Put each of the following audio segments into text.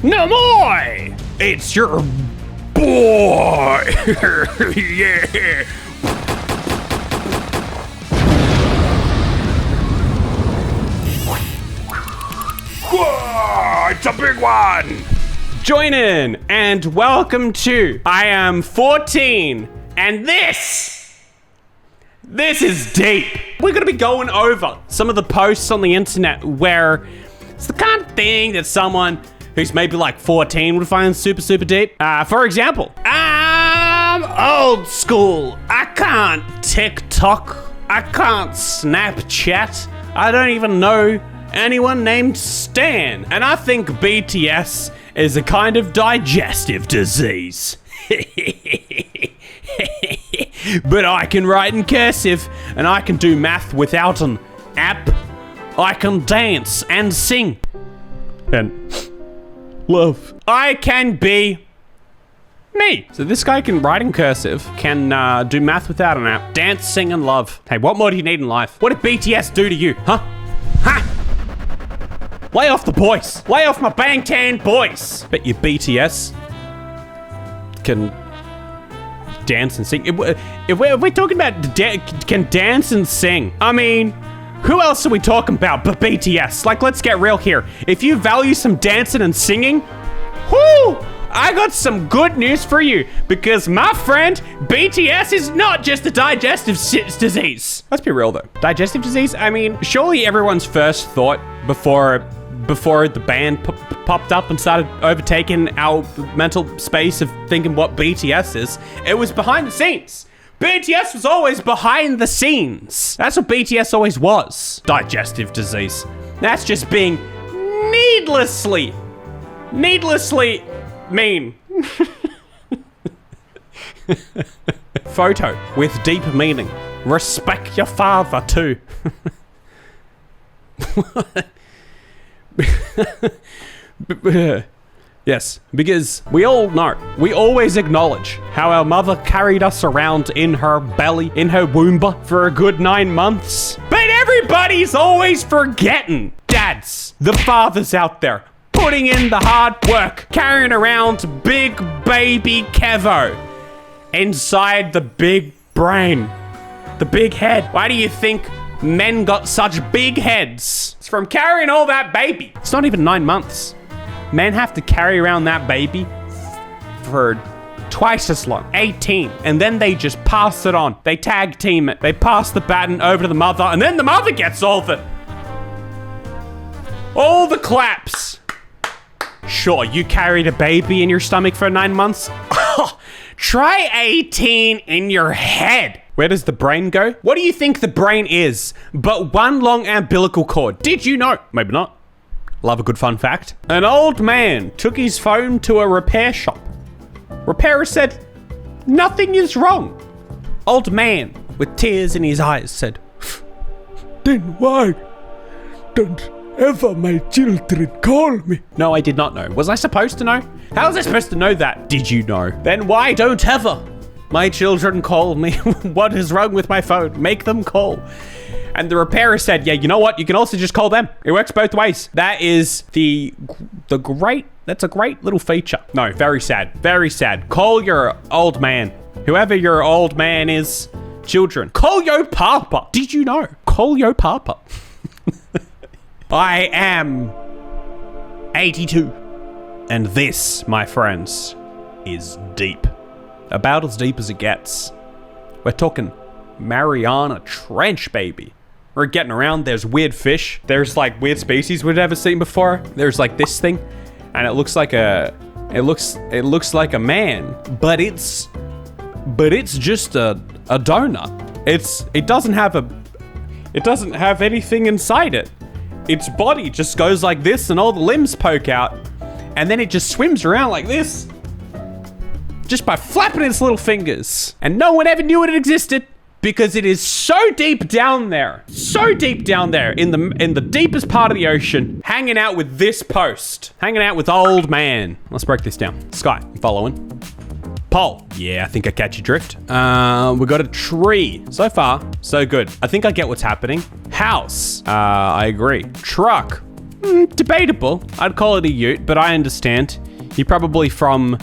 Namoy! It's your boy! Yeah! Whoa! It's a big one! Joinen, and welcome to I Am 14, and this is deep. We're gonna be going over some of the posts on the internet where it's the kind of thing that someone who's maybe like 14 would find super deep. For example, I'm old school. I can't TikTok. I can't Snapchat. I don't even know anyone named Stan. And I think BTS is a kind of digestive disease. But I can write in cursive, and I can do math without an app. I can dance and sing. And love. I can be me. So this guy can write in cursive, can do math without an app, dance, sing, and love. Hey, what more do you need in life? What did BTS do to you, huh? Huh? Lay off the boys. Lay off my Bangtan boys. Bet your BTS can dance and sing. If we're talking about can dance and sing, I mean, who else are we talking about but BTS? Like, let's get real here. If you value some dancing and singing, whoo, I got some good news for you, because my friend, BTS is not just a digestive disease. Let's be real though. Digestive disease? I mean, surely everyone's first thought before the band popped up and started overtaking our mental space of thinking what BTS is, it was behind the scenes. BTS was always behind the scenes. That's what BTS always was. Digestive disease. That's just being needlessly mean. Photo with deep meaning. Respect your father too. Yes, because we all know, we always acknowledge how our mother carried us around in her belly, in her womb for a good 9 months. But everybody's always forgetting. Dads, the fathers out there, putting in the hard work, carrying around big baby Kevo inside the big brain, the big head. Why do you think men got such big heads? It's from carrying all that baby. It's not even 9 months. Men have to carry around that baby for twice as long, 18, and then they just pass it on. They tag team it. They pass the baton over to the mother, and then the mother gets all the claps. Sure, you carried a baby in your stomach for 9 months. Try 18 in your head. Where does the brain go? What do you think the brain is but one long umbilical cord? Did you know? Maybe not. Love a good fun fact. An old man took his phone to a repair shop. Repairer said, "Nothing is wrong." Old man, with tears in his eyes, said, "Then why don't ever my children call me?" No, I did not know. Was I supposed to know? How was I supposed to know that? Did you know? Then why don't ever my children call me? What is wrong with my phone? Make them call. And the repairer said, yeah, you know what? You can also just call them. It works both ways. That is that's a great little feature. No, very sad. Very sad. Call your old man. Whoever your old man is. Children. Call yo papa. Did you know? Call yo papa. I am 82. And this, my friends, is deep. About as deep as it gets. We're talking Mariana Trench, baby. We're getting around. There's weird fish. There's like weird species we've never seen before. There's like this thing, and it looks like a man, but it's just a donut. It doesn't have anything inside it. Its body just goes like this, and all the limbs poke out, and then it just swims around like this, just by flapping its little fingers. And no one ever knew it existed, because it is so deep down there in the deepest part of the ocean, hanging out with this post, hanging out with old man. Let's break this down. Sky, I'm following. Pole. Yeah, I think I catch your drift. We got a tree. So far, so good. I think I get what's happening. House. I agree. Truck. Debatable. I'd call it a ute, but I understand. You're probably from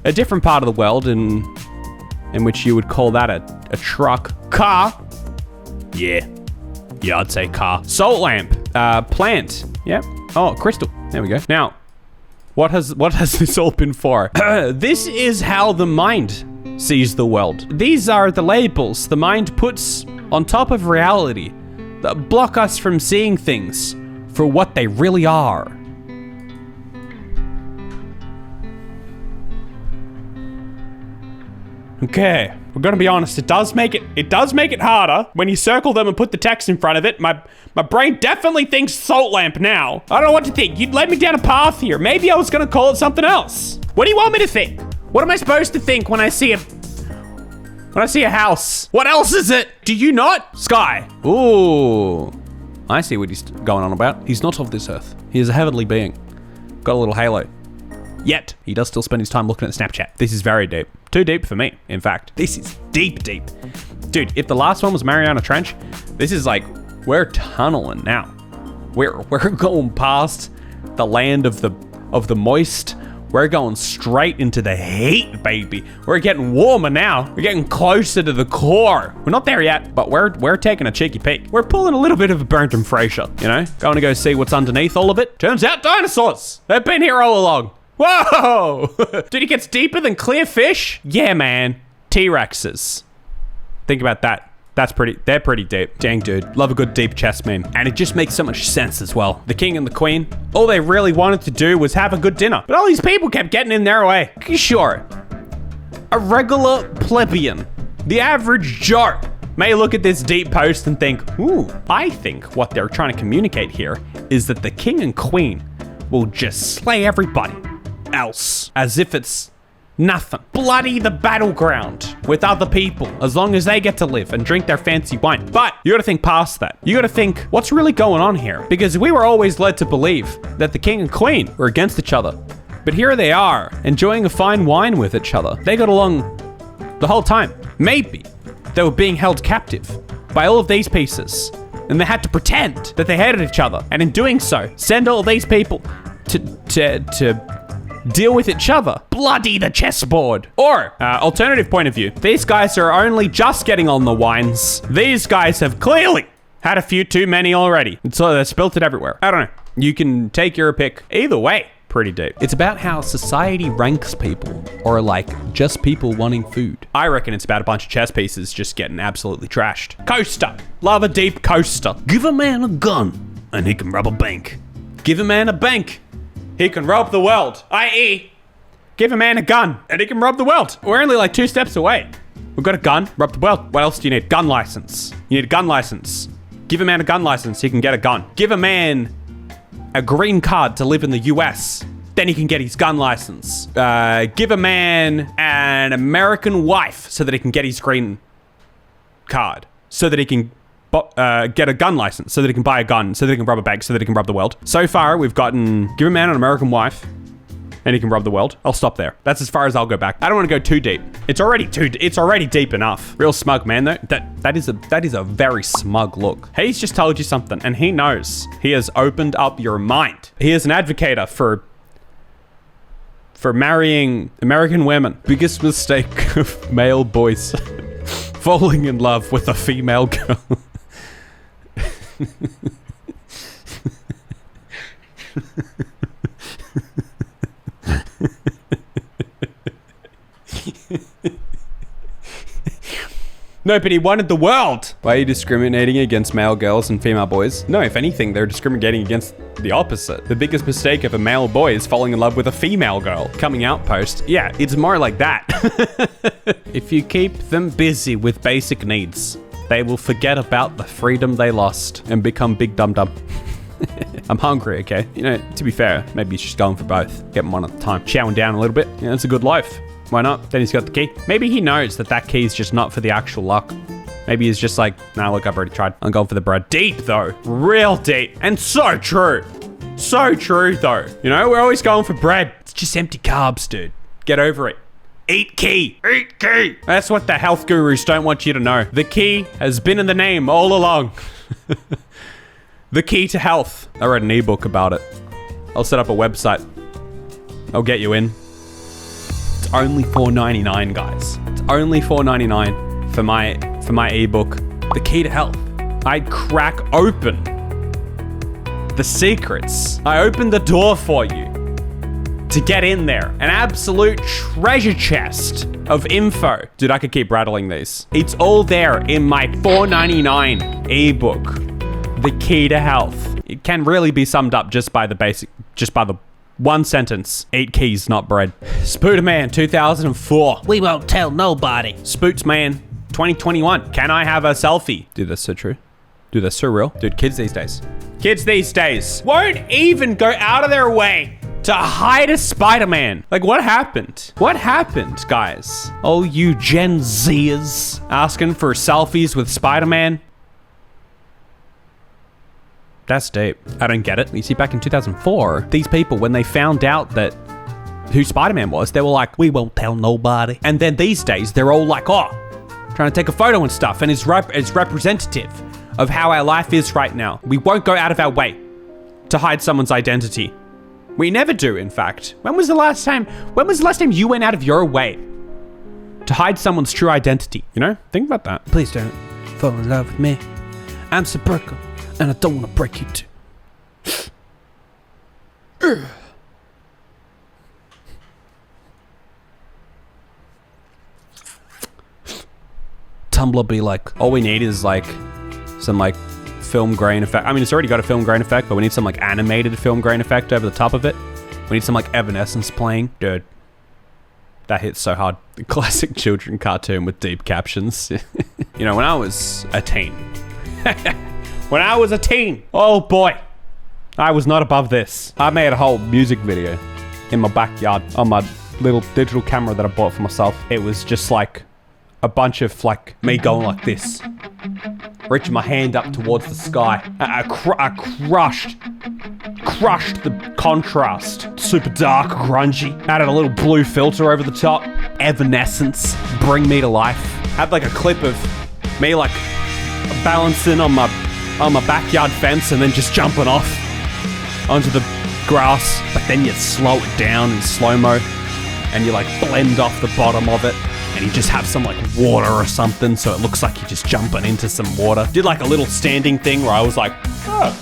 a different part of the world in which you would call that a truck. Car. Yeah, I'd say car. Salt lamp. Plant. Yep. Oh, crystal. There we go. Now, what has this all been for? This is how the mind sees the world. These are the labels the mind puts on top of reality that block us from seeing things for what they really are. Okay, we're gonna be honest, it does make it harder when you circle them and put the text in front of it. My brain definitely thinks salt lamp now. I don't know what to think. You'd led me down a path here. Maybe I was gonna call it something else. What do you want me to think? What am I supposed to think when I see a house? What else is it? Do you not? Sky. Ooh, I see what he's going on about. He's not of this earth. He is a heavenly being. Got a little halo. Yet, he does still spend his time looking at Snapchat. This is very deep. Too deep for me, in fact. This is deep, deep. Dude, if the last one was Mariana Trench, this is like, we're tunneling now. We're going past the land of the moist. We're going straight into the heat, baby. We're getting warmer now. We're getting closer to the core. We're not there yet, but we're taking a cheeky peek. We're pulling a little bit of a Bernard Fraser, you know? Going to go see what's underneath all of it. Turns out dinosaurs. They've been here all along. Whoa! Dude, it gets deeper than clear fish? Yeah, man. T-Rexes. Think about that. They're pretty deep. Dang, dude. Love a good deep chest meme. And it just makes so much sense as well. The king and the queen, all they really wanted to do was have a good dinner. But all these people kept getting in their way. Sure. A regular plebeian, the average Joe, may look at this deep post and think, ooh, I think what they're trying to communicate here is that the king and queen will just slay everybody else as if it's nothing. Bloody the battleground with other people as long as they get to live and drink their fancy wine. But you gotta think past that. You gotta think, what's really going on here? Because we were always led to believe that the king and queen were against each other. But here they are, enjoying a fine wine with each other. They got along the whole time. Maybe they were being held captive by all of these pieces, and they had to pretend that they hated each other. And in doing so, send all these people to deal with each other. Bloody the chessboard. Or, alternative point of view, these guys are only just getting on the wines. These guys have clearly had a few too many already. And so they spilt it everywhere. I don't know. You can take your pick. Either way, pretty deep. It's about how society ranks people, or like just people wanting food. I reckon it's about a bunch of chess pieces just getting absolutely trashed. Coaster. Love a deep coaster. Give a man a gun and he can rob a bank. Give a man a bank. He can rob the world, i.e., give a man a gun, and he can rob the world. We're only like 2 steps away. We've got a gun, rob the world. What else do you need? Gun license. You need a gun license. Give a man a gun license, he can get a gun. Give a man a green card to live in the US, then he can get his gun license. Give a man an American wife so that he can get his green card, so that he can get a gun license, so that he can buy a gun, so that he can rob a bank, so that he can rob the world. So far, we've gotten give a man an American wife, and he can rob the world. I'll stop there. That's as far as I'll go back. I don't want to go too deep. It's already deep enough. Real smug man though. That is a very smug look. He's just told you something, and he knows. He has opened up your mind. He is an advocator for marrying American women. Biggest mistake of male boys. Falling in love with a female girl. No, but he wanted the world. Why are you discriminating against male girls and female boys? No, if anything, they're discriminating against the opposite. The biggest mistake of a male boy is falling in love with a female girl. Coming out post. Yeah, it's more like that. If you keep them busy with basic needs, they will forget about the freedom they lost and become big dum-dum. I'm hungry, okay? You know, to be fair, maybe he's just going for both. Get them one at a time. Chowing down a little bit. Yeah, that's a good life. Why not? Then he's got the key. Maybe he knows that key is just not for the actual luck. Maybe he's just like, nah, look, I've already tried. I'm going for the bread. Deep, though. Real deep. And so true. So true, though. You know, we're always going for bread. It's just empty carbs, dude. Get over it. Eat key. Eat key. That's what the health gurus don't want you to know. The key has been in the name all along. The key to health. I read an ebook about it. I'll set up a website. I'll get you in. It's only $4.99, guys. It's only $4.99 for my ebook, The Key to Health. I crack open the secrets. I open the door for you to get in there. An absolute treasure chest of info. Dude, I could keep rattling these. It's all there in my $4.99 ebook, The Key to Health. It can really be summed up just by the one sentence. 8 keys, not bread. Spooderman 2004. We won't tell nobody. Spootsman 2021. Can I have a selfie? Dude, that's so true. Dude, that's so real. Dude, kids these days won't even go out of their way to hide a Spider-Man. Like, what happened? What happened, guys? Oh, you Gen Zers asking for selfies with Spider-Man? That's deep. I don't get it. You see, back in 2004, these people, when they found out that who Spider-Man was, they were like, we won't tell nobody. And then these days, they're all like, oh, trying to take a photo and stuff. And it's representative of how our life is right now. We won't go out of our way to hide someone's identity. We never do, in fact. When was the last time you went out of your way to hide someone's true identity? You know, think about that. Please don't fall in love with me. I'm Sabrina, and I don't want to break you too. Tumblr be like, all we need is like some like film grain effect. I mean, it's already got a film grain effect, but we need some like animated film grain effect over the top of it. We need some like Evanescence playing. Dude, that hits so hard. The classic children cartoon with deep captions. You know, when I was a teen, oh boy, I was not above this. I made a whole music video in my backyard on my little digital camera that I bought for myself. It was just like a bunch of like me going like this, reaching my hand up towards the sky. I crushed the contrast. Super dark, grungy. Added a little blue filter over the top. Evanescence, bring me to life. Had like a clip of me like balancing on my backyard fence and then just jumping off onto the grass. But then you slow it down in slow-mo and you like blend off the bottom of it. And you just have some like water or something, so it looks like you're just jumping into some water. Did like a little standing thing where I was like, oh,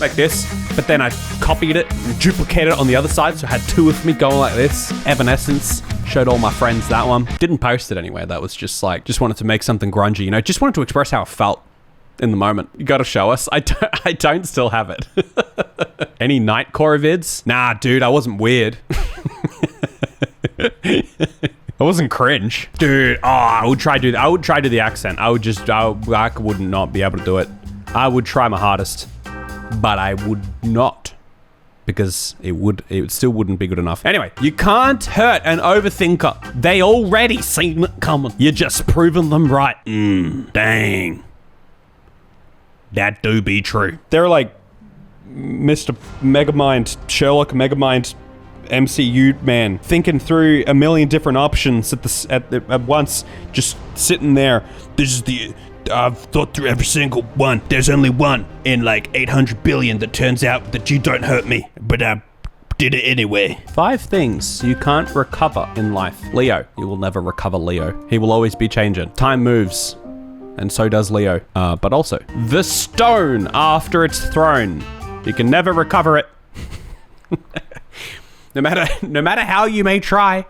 like this. But then I copied it and duplicated it on the other side, so I had two of me going like this. Evanescence. Showed all my friends that one. Didn't post it anyway. That was just like, just wanted to make something grungy, you know? Just wanted to express how I felt in the moment. You gotta show us. I don't still have it. Any Nightcore vids? Nah, dude, I wasn't weird. I wasn't cringe. Dude, I would try to do the accent. I would not be able to do it. I would try my hardest, but I would not, because it still wouldn't be good enough. Anyway, you can't hurt an overthinker. They already seen it coming. You're just proving them right. Dang. That do be true. They're like Mr. Megamind, Sherlock Megamind, MCU man, thinking through a million different options at once, just sitting there. I've thought through every single one. There's only one in like 800 billion that turns out that you don't hurt me, but I did it anyway. 5 things you can't recover in life. Leo, you will never recover Leo. He will always be changing. Time moves, and so does Leo. But also, the stone after it's thrown. You can never recover it. No matter how you may try,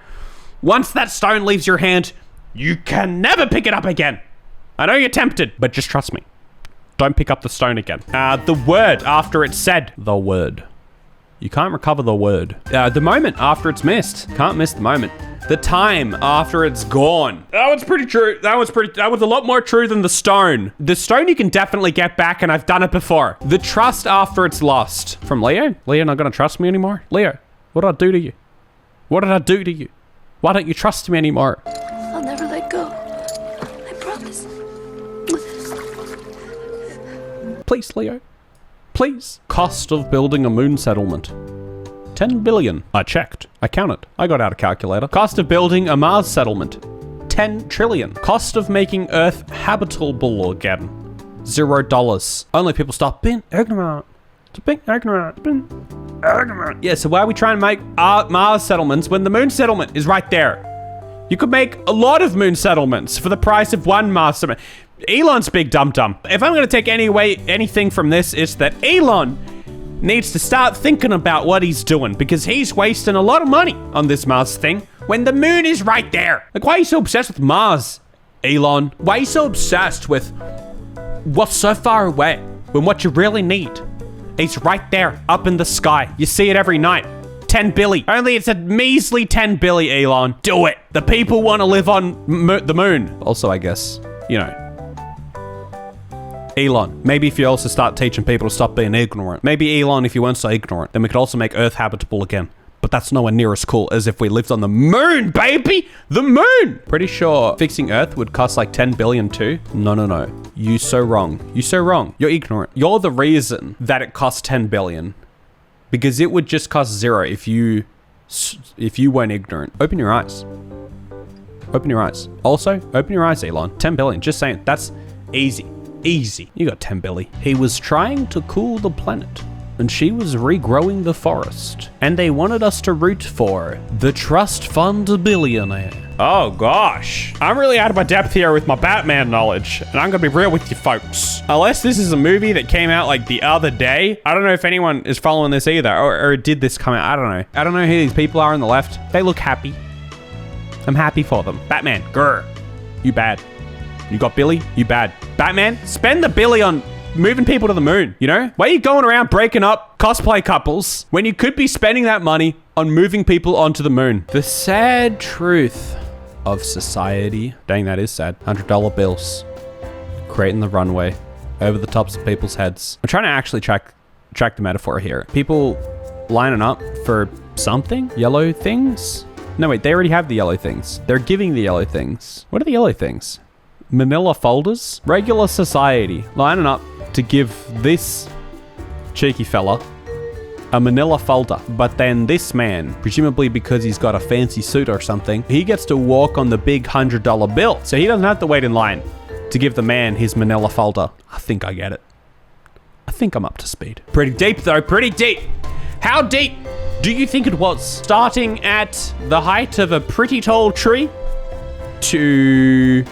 once that stone leaves your hand, you can never pick it up again. I know you're tempted, but just trust me. Don't pick up the stone again. The word after it's said. The word. You can't recover the word. The moment after it's missed. Can't miss the moment. The time after it's gone. That was pretty true. That was a lot more true than the stone. The stone you can definitely get back, and I've done it before. The trust after it's lost. From Leo? Leo not gonna trust me anymore? Leo, what did I do to you? What did I do to you? Why don't you trust me anymore? I'll never let go. I promise. Please, Leo. Please. Cost of building a moon settlement. 10 billion. I checked. I counted. I got out a calculator. Cost of building a Mars settlement. 10 trillion. Cost of making Earth habitable again. $0. Only people stop being ignorant. To being ignorant. Being ignorant. Yeah, so why are we trying to make Mars settlements when the moon settlement is right there? You could make a lot of moon settlements for the price of one Mars settlement. Elon's big dum-dum. If I'm gonna take anything from this, it's that Elon needs to start thinking about what he's doing, because he's wasting a lot of money on this Mars thing when the moon is right there. Like, why are you so obsessed with Mars, Elon? Why are you so obsessed with what's so far away when what you really need is right there up in the sky? You see it every night. 10 billion. Only it's a measly 10 billion, Elon. Do it. The people want to live on the moon. Also, I guess, you know, Elon, maybe if you also start teaching people to stop being ignorant. Maybe Elon, if you weren't so ignorant, then we could also make Earth habitable again. But that's nowhere near as cool as if we lived on the moon, baby! The moon! Pretty sure fixing Earth would cost like 10 billion too. No. You so wrong. You so wrong. You're ignorant. You're the reason that it costs 10 billion. Because it would just cost 0 if you weren't ignorant. Open your eyes. Open your eyes. Also, open your eyes, Elon. 10 billion, just saying. That's easy. Easy. You got 10 billion. He was trying to cool the planet, and she was regrowing the forest. And they wanted us to root for the trust fund billionaire. Oh gosh. I'm really out of my depth here with my Batman knowledge, and I'm gonna be real with you folks. Unless this is a movie that came out like the other day. I don't know if anyone is following this either, or did this come out? I don't know. I don't know who these people are on the left. They look happy. I'm happy for them. Batman, grr. You bad. You got Billy? You bad. Batman, spend the Billy on moving people to the moon, you know? Why are you going around breaking up cosplay couples when you could be spending that money on moving people onto the moon? The sad truth of society. Dang, that is sad. $100 bills. Creating the runway over the tops of people's heads. I'm trying to actually track the metaphor here. People lining up for something? Yellow things? No, wait, they already have the yellow things. They're giving the yellow things. What are the yellow things? Manila folders? Regular society lining up to give this cheeky fella a manila folder. But then this man, presumably because he's got a fancy suit or something, he gets to walk on the big $100 bill. So he doesn't have to wait in line to give the man his manila folder. I think I get it. I think I'm up to speed. Pretty deep though, pretty deep. How deep do you think it was? Starting at the height of a pretty tall tree to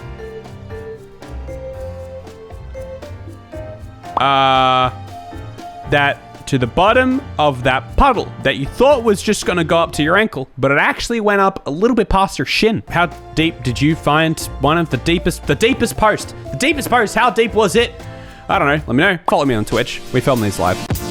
to the bottom of that puddle that you thought was just gonna go up to your ankle, but it actually went up a little bit past your shin. How deep did you find one of the deepest post? The deepest post, how deep was it? I don't know, let me know. Follow me on Twitch. We film these live.